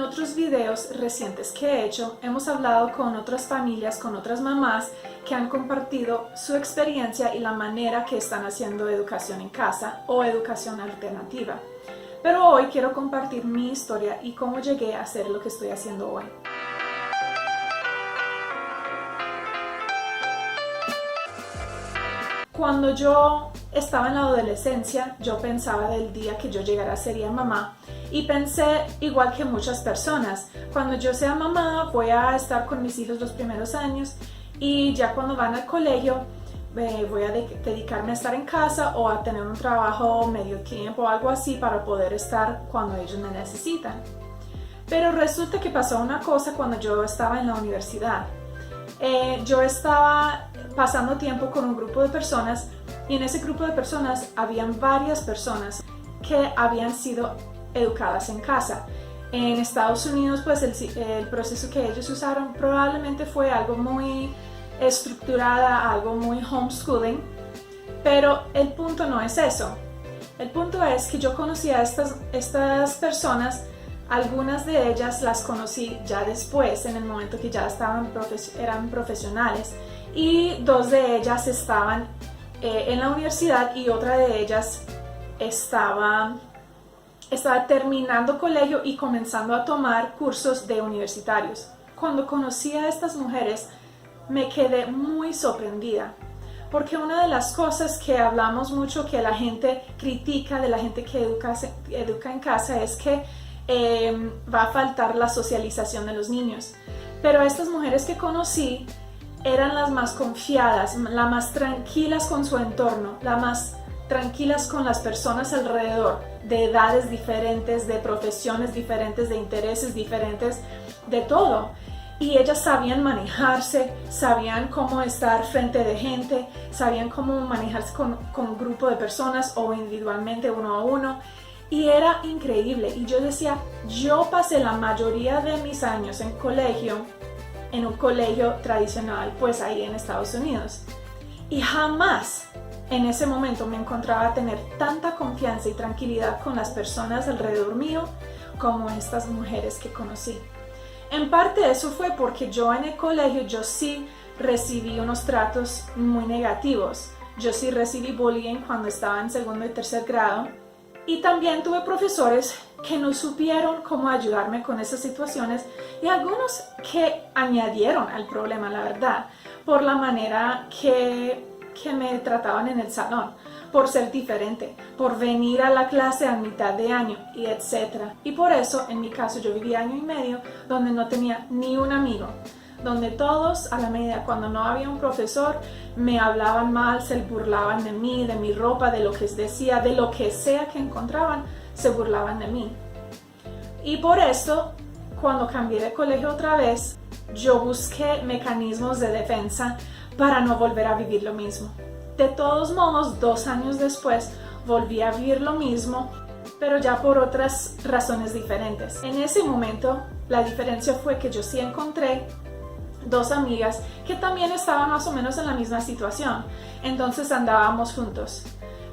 otros videos recientes que he hecho, hemos hablado con otras familias, con otras mamás que han compartido su experiencia y la manera que están haciendo educación en casa o educación alternativa. Pero hoy quiero compartir mi historia y cómo llegué a hacer lo que estoy haciendo hoy. Cuando yo estaba en la adolescencia, yo pensaba del día que yo llegara a ser mamá y pensé igual que muchas personas, cuando yo sea mamá voy a estar con mis hijos los primeros años y ya cuando van al colegio voy a dedicarme a estar en casa o a tener un trabajo medio tiempo o algo así para poder estar cuando ellos me necesitan. Pero resulta que pasó una cosa cuando yo estaba en la universidad. Yo estaba pasando tiempo con un grupo de personas y en ese grupo de personas habían varias personas que habían sido educadas en casa. En Estados Unidos, pues el proceso que ellos usaron probablemente fue algo muy estructurada, algo muy homeschooling, pero el punto no es eso. El punto es que yo conocí a estas personas. Algunas de ellas las conocí ya después, en el momento que ya eran profesionales, y dos de ellas estaban en la universidad y otra de ellas estaba terminando colegio y comenzando a tomar cursos de universitarios. Cuando conocí a estas mujeres me quedé muy sorprendida, porque una de las cosas que hablamos mucho, que la gente critica de la gente que educa en casa, es que va a faltar la socialización de los niños. Pero estas mujeres que conocí eran las más confiadas, las más tranquilas con su entorno, las más tranquilas con las personas alrededor, de edades diferentes, de profesiones diferentes, de intereses diferentes, de todo. Y ellas sabían manejarse, sabían cómo estar frente de gente, sabían cómo manejarse con un grupo de personas o individualmente uno a uno. Y era increíble. Y yo decía, yo pasé la mayoría de mis años en un colegio tradicional, pues ahí en Estados Unidos. Y jamás en ese momento me encontraba a tener tanta confianza y tranquilidad con las personas alrededor mío como estas mujeres que conocí. En parte eso fue porque yo en el colegio yo sí recibí unos tratos muy negativos. Yo sí recibí bullying cuando estaba en segundo y tercer grado. Y también tuve profesores que no supieron cómo ayudarme con esas situaciones y algunos que añadieron al problema, la verdad, por la manera que me trataban en el salón, por ser diferente, por venir a la clase a mitad de año y etc. Y por eso, en mi caso, yo viví año y medio donde no tenía ni un amigo, donde todos a la medida, cuando no había un profesor, me hablaban mal, se burlaban de mí, de mi ropa, de lo que decía, de lo que sea que encontraban, se burlaban de mí. Y por eso, cuando cambié de colegio otra vez, yo busqué mecanismos de defensa para no volver a vivir lo mismo. De todos modos, 2 años después, volví a vivir lo mismo, pero ya por otras razones diferentes. En ese momento, la diferencia fue que yo sí encontré 2 amigas que también estaban más o menos en la misma situación, entonces andábamos juntos.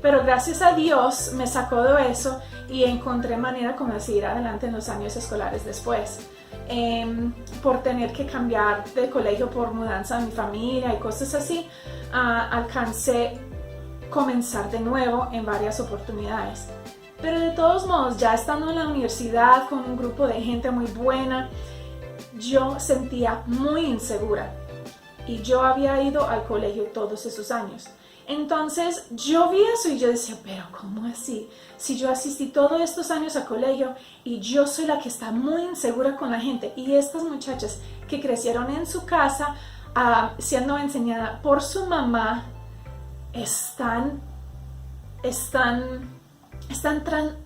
Pero gracias a Dios me sacó de eso y encontré manera como de seguir adelante en los años escolares después. Por tener que cambiar de colegio por mudanza de mi familia y cosas así, alcancé comenzar de nuevo en varias oportunidades. Pero de todos modos, ya estando en la universidad con un grupo de gente muy buena, yo sentía muy insegura y yo había ido al colegio todos esos años. Entonces yo vi eso y yo decía, pero ¿cómo así? Si yo asistí todos estos años al colegio y yo soy la que está muy insegura con la gente, y estas muchachas que crecieron en su casa siendo enseñada por su mamá están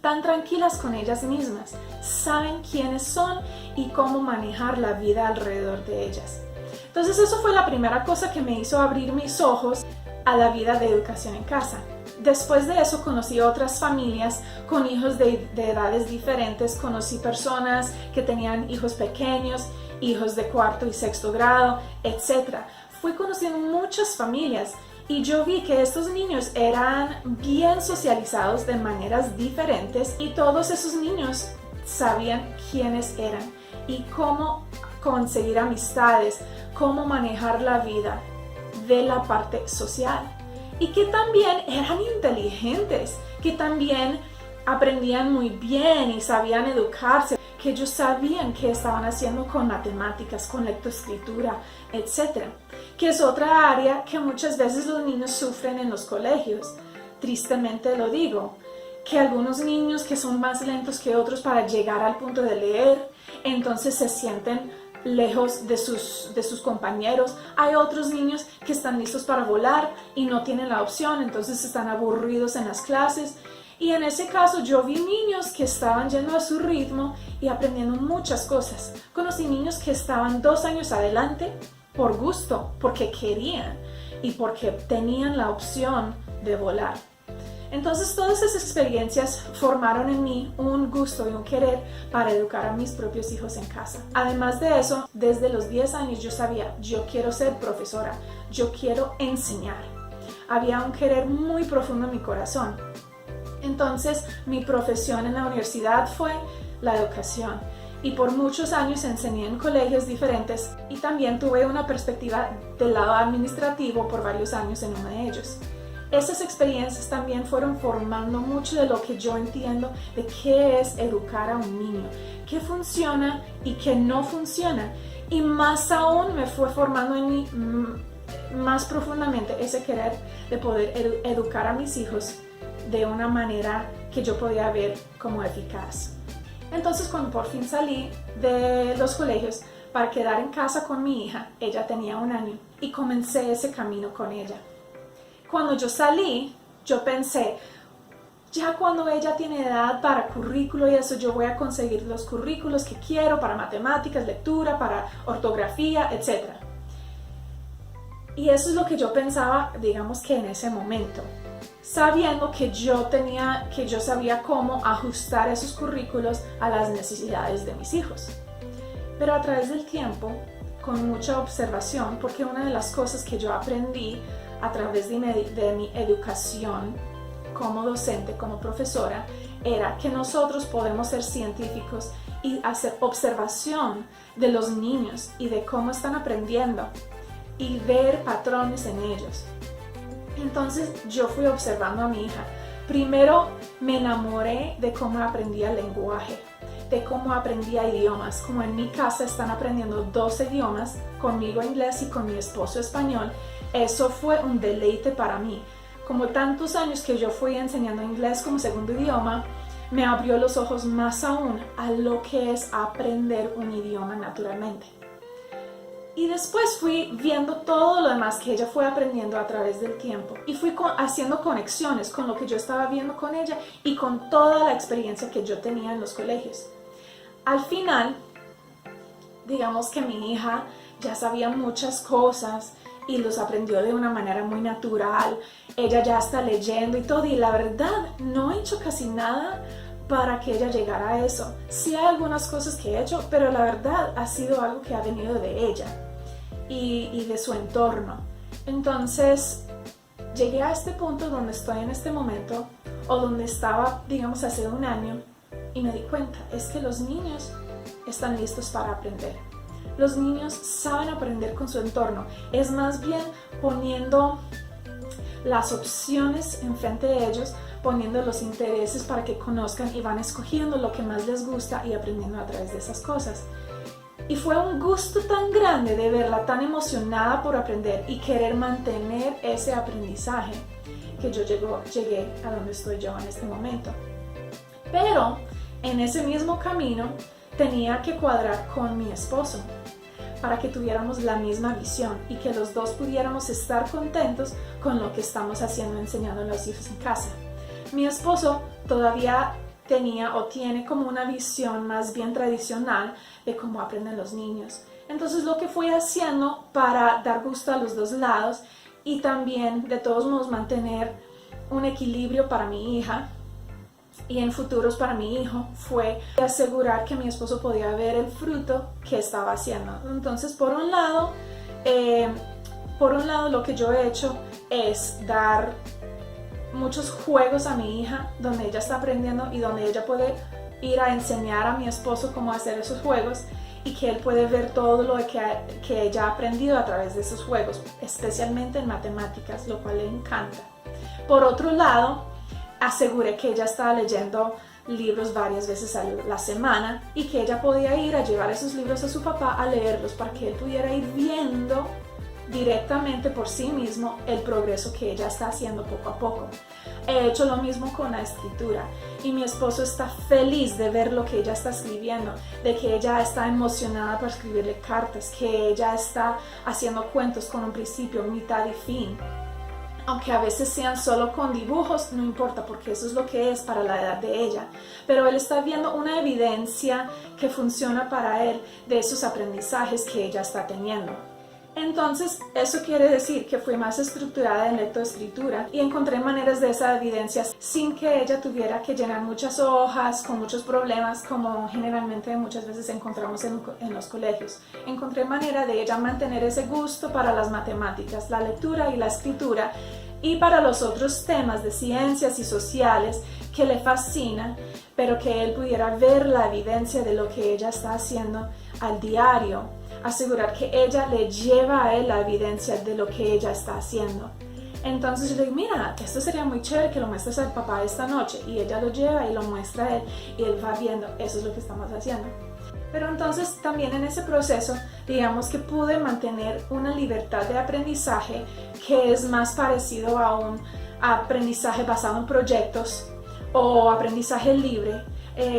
tan tranquilas con ellas mismas, saben quiénes son y cómo manejar la vida alrededor de ellas. Entonces eso fue la primera cosa que me hizo abrir mis ojos a la vida de educación en casa. Después de eso conocí otras familias con hijos de edades diferentes, conocí personas que tenían hijos pequeños, hijos de 4º y 6º grado, etc. Fui conociendo muchas familias y yo vi que estos niños eran bien socializados de maneras diferentes y todos esos niños sabían quiénes eran y cómo conseguir amistades, cómo manejar la vida de la parte social. Y que también eran inteligentes, que también aprendían muy bien y sabían educarse, que ellos sabían qué estaban haciendo con matemáticas, con lectoescritura, etc. Que es otra área que muchas veces los niños sufren en los colegios. Tristemente lo digo, que algunos niños que son más lentos que otros para llegar al punto de leer, entonces se sienten lejos de sus compañeros. Hay otros niños que están listos para volar y no tienen la opción, entonces están aburridos en las clases. Y en ese caso yo vi niños que estaban yendo a su ritmo y aprendiendo muchas cosas. Conocí niños que estaban 2 años adelante por gusto, porque querían y porque tenían la opción de volar. Entonces todas esas experiencias formaron en mí un gusto y un querer para educar a mis propios hijos en casa. Además de eso, desde los 10 años yo sabía, yo quiero ser profesora, yo quiero enseñar. Había un querer muy profundo en mi corazón. Entonces mi profesión en la universidad fue la educación y por muchos años enseñé en colegios diferentes y también tuve una perspectiva del lado administrativo por varios años en uno de ellos. Esas experiencias también fueron formando mucho de lo que yo entiendo de qué es educar a un niño, qué funciona y qué no funciona. Y más aún me fue formando en mí más profundamente ese querer de poder educar a mis hijos de una manera que yo podía ver como eficaz. Entonces cuando por fin salí de los colegios para quedar en casa con mi hija, ella tenía 1 año, y comencé ese camino con ella. Cuando yo salí, yo pensé, ya cuando ella tiene edad para currículo y eso, yo voy a conseguir los currículos que quiero para matemáticas, lectura, para ortografía, etc. Y eso es lo que yo pensaba, digamos que en ese momento, sabiendo que yo sabía cómo ajustar esos currículos a las necesidades de mis hijos. Pero a través del tiempo, con mucha observación, porque una de las cosas que yo aprendí a través de mi educación como docente, como profesora, era que nosotros podemos ser científicos y hacer observación de los niños y de cómo están aprendiendo y ver patrones en ellos. Entonces yo fui observando a mi hija. Primero me enamoré de cómo aprendía el lenguaje, de cómo aprendía idiomas. Como en mi casa están aprendiendo 2 idiomas, conmigo inglés y con mi esposo español, eso fue un deleite para mí. Como tantos años que yo fui enseñando inglés como segundo idioma, me abrió los ojos más aún a lo que es aprender un idioma naturalmente. Y después fui viendo todo lo demás que ella fue aprendiendo a través del tiempo y fui haciendo conexiones con lo que yo estaba viendo con ella y con toda la experiencia que yo tenía en los colegios. Al final, digamos que mi hija ya sabía muchas cosas y los aprendió de una manera muy natural. Ella ya está leyendo y todo, y la verdad no he hecho casi nada para que ella llegara a eso. Sí hay algunas cosas que he hecho, pero la verdad ha sido algo que ha venido de ella y de su entorno. Entonces llegué a este punto donde estoy en este momento, o donde estaba, digamos, hace 1 año, y me di cuenta, es que los niños están listos para aprender. Los niños saben aprender con su entorno. Es más bien poniendo las opciones enfrente de ellos, poniendo los intereses para que conozcan y van escogiendo lo que más les gusta y aprendiendo a través de esas cosas. Y fue un gusto tan grande de verla tan emocionada por aprender y querer mantener ese aprendizaje que yo llegué a donde estoy yo en este momento. Pero en ese mismo camino tenía que cuadrar con mi esposo para que tuviéramos la misma visión y que los dos pudiéramos estar contentos con lo que estamos haciendo, enseñando a los hijos en casa. Mi esposo todavía tenía o tiene como una visión más bien tradicional de cómo aprenden los niños. Entonces lo que fui haciendo para dar gusto a los dos lados y también de todos modos mantener un equilibrio para mi hija y en futuros para mi hijo fue asegurar que mi esposo podía ver el fruto que estaba haciendo. Entonces por un lado lo que yo he hecho es dar muchos juegos a mi hija donde ella está aprendiendo y donde ella puede ir a enseñar a mi esposo cómo hacer esos juegos y que él puede ver todo lo que ella ha aprendido a través de esos juegos, especialmente en matemáticas, lo cual le encanta. Por otro lado, aseguré que ella estaba leyendo libros varias veces a la semana y que ella podía ir a llevar esos libros a su papá a leerlos para que él pudiera ir viendo directamente por sí mismo el progreso que ella está haciendo poco a poco. He hecho lo mismo con la escritura y mi esposo está feliz de ver lo que ella está escribiendo, de que ella está emocionada por escribirle cartas, que ella está haciendo cuentos con un principio, mitad y fin. Aunque a veces sean solo con dibujos, no importa porque eso es lo que es para la edad de ella. Pero él está viendo una evidencia que funciona para él de esos aprendizajes que ella está teniendo. Entonces, eso quiere decir que fui más estructurada en lectoescritura y encontré maneras de esa evidencia sin que ella tuviera que llenar muchas hojas, con muchos problemas, como generalmente muchas veces encontramos en los colegios. Encontré manera de ella mantener ese gusto para las matemáticas, la lectura y la escritura, y para los otros temas de ciencias y sociales que le fascinan, pero que él pudiera ver la evidencia de lo que ella está haciendo al diario. Asegurar que ella le lleva a él la evidencia de lo que ella está haciendo. Entonces yo le digo, mira, esto sería muy chévere que lo muestres al papá esta noche, y ella lo lleva y lo muestra a él y él va viendo, eso es lo que estamos haciendo. Pero entonces también en ese proceso, digamos que pude mantener una libertad de aprendizaje que es más parecido a un aprendizaje basado en proyectos o aprendizaje libre,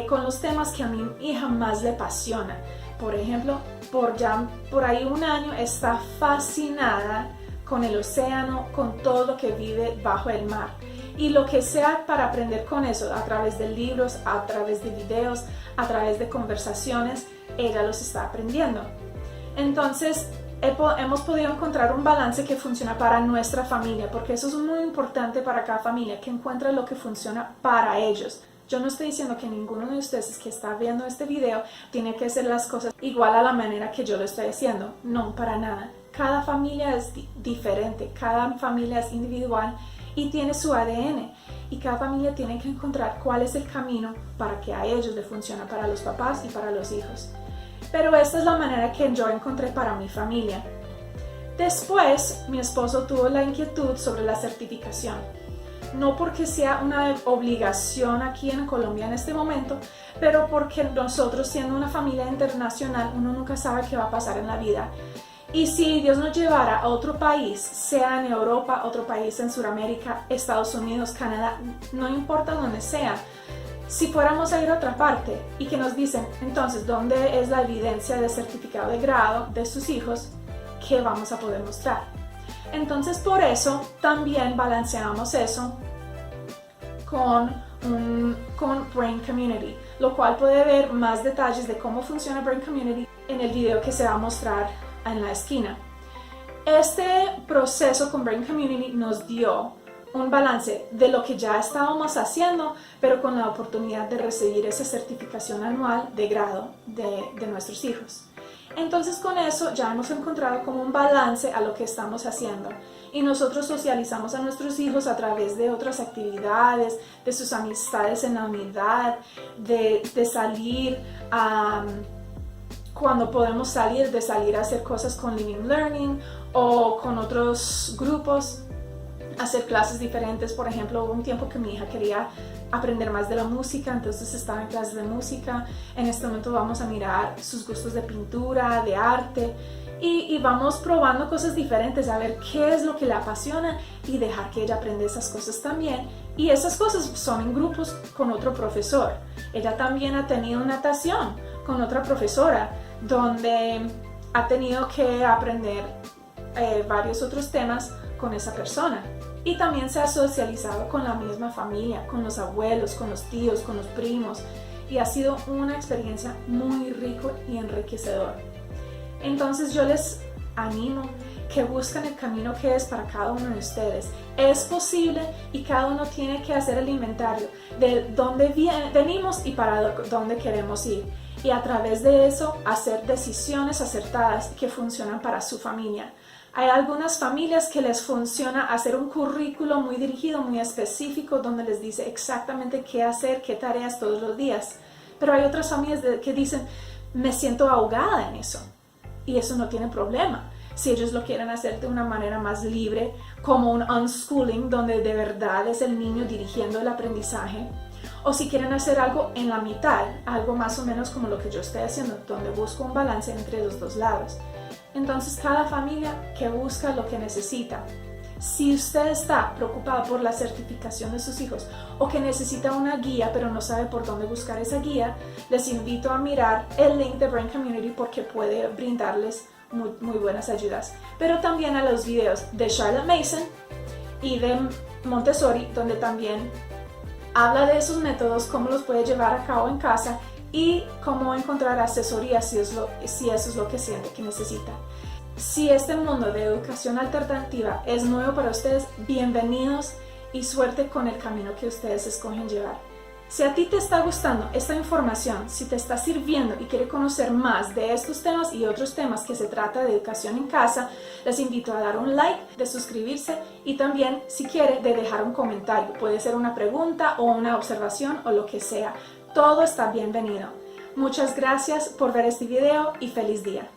con los temas que a mi hija más le apasiona. Por ejemplo, por ahí un año está fascinada con el océano, con todo lo que vive bajo el mar. Y lo que sea para aprender con eso, a través de libros, a través de videos, a través de conversaciones, ella los está aprendiendo. Entonces, hemos podido encontrar un balance que funciona para nuestra familia, porque eso es muy importante para cada familia, que encuentre lo que funciona para ellos. Yo no estoy diciendo que ninguno de ustedes que está viendo este video tiene que hacer las cosas igual a la manera que yo lo estoy haciendo. No, para nada. Cada familia es diferente, cada familia es individual y tiene su ADN. Y cada familia tiene que encontrar cuál es el camino para que a ellos les funcione, para los papás y para los hijos. Pero esta es la manera que yo encontré para mi familia. Después, mi esposo tuvo la inquietud sobre la certificación. No porque sea una obligación aquí en Colombia en este momento, pero porque nosotros, siendo una familia internacional, uno nunca sabe qué va a pasar en la vida. Y si Dios nos llevara a otro país, sea en Europa, otro país en Sudamérica, Estados Unidos, Canadá, no importa dónde sea, si fuéramos a ir a otra parte y que nos dicen, entonces, ¿dónde es la evidencia de certificado de grado de sus hijos? ¿Qué vamos a poder mostrar? Entonces, por eso también balanceamos eso con Brain Community, lo cual puede ver más detalles de cómo funciona Brain Community en el video que se va a mostrar en la esquina. Este proceso con Brain Community nos dio un balance de lo que ya estábamos haciendo, pero con la oportunidad de recibir esa certificación anual de grado de nuestros hijos. Entonces con eso ya hemos encontrado como un balance a lo que estamos haciendo y nosotros socializamos a nuestros hijos a través de otras actividades, de sus amistades en la unidad, de salir cuando podemos salir, de salir a hacer cosas con Living Learning o con otros grupos, hacer clases diferentes. Por ejemplo, hubo un tiempo que mi hija quería aprender más de la música, entonces estaba en clases de música. En este momento vamos a mirar sus gustos de pintura, de arte, y vamos probando cosas diferentes, a ver qué es lo que le apasiona y dejar que ella aprenda esas cosas también. Y esas cosas son en grupos con otro profesor. Ella también ha tenido natación con otra profesora, donde ha tenido que aprender varios otros temas con esa persona. Y también se ha socializado con la misma familia, con los abuelos, con los tíos, con los primos. Y ha sido una experiencia muy rico y enriquecedor. Entonces yo les animo que busquen el camino que es para cada uno de ustedes. Es posible y cada uno tiene que hacer el inventario de dónde venimos y para dónde queremos ir. Y a través de eso hacer decisiones acertadas que funcionan para su familia. Hay algunas familias que les funciona hacer un currículo muy dirigido, muy específico, donde les dice exactamente qué hacer, qué tareas todos los días. Pero hay otras familias que dicen, me siento ahogada en eso. Y eso no tiene problema. Si ellos lo quieren hacer de una manera más libre, como un unschooling, donde de verdad es el niño dirigiendo el aprendizaje, o si quieren hacer algo en la mitad, algo más o menos como lo que yo estoy haciendo, donde busco un balance entre los dos lados. Entonces, cada familia que busca lo que necesita. Si usted está preocupado por la certificación de sus hijos o que necesita una guía pero no sabe por dónde buscar esa guía, les invito a mirar el link de Brain Community porque puede brindarles muy buenas ayudas. Pero también a los videos de Charlotte Mason y de Montessori, donde también habla de esos métodos, cómo los puede llevar a cabo en casa y cómo encontrar asesoría si eso es lo que siente que necesita. Si este mundo de educación alternativa es nuevo para ustedes, bienvenidos y suerte con el camino que ustedes escogen llevar. Si a ti te está gustando esta información, si te está sirviendo y quieres conocer más de estos temas y otros temas que se trata de educación en casa, les invito a dar un like, de suscribirse y también, si quiere, de dejar un comentario. Puede ser una pregunta o una observación o lo que sea. Todo está bienvenido. Muchas gracias por ver este video y feliz día.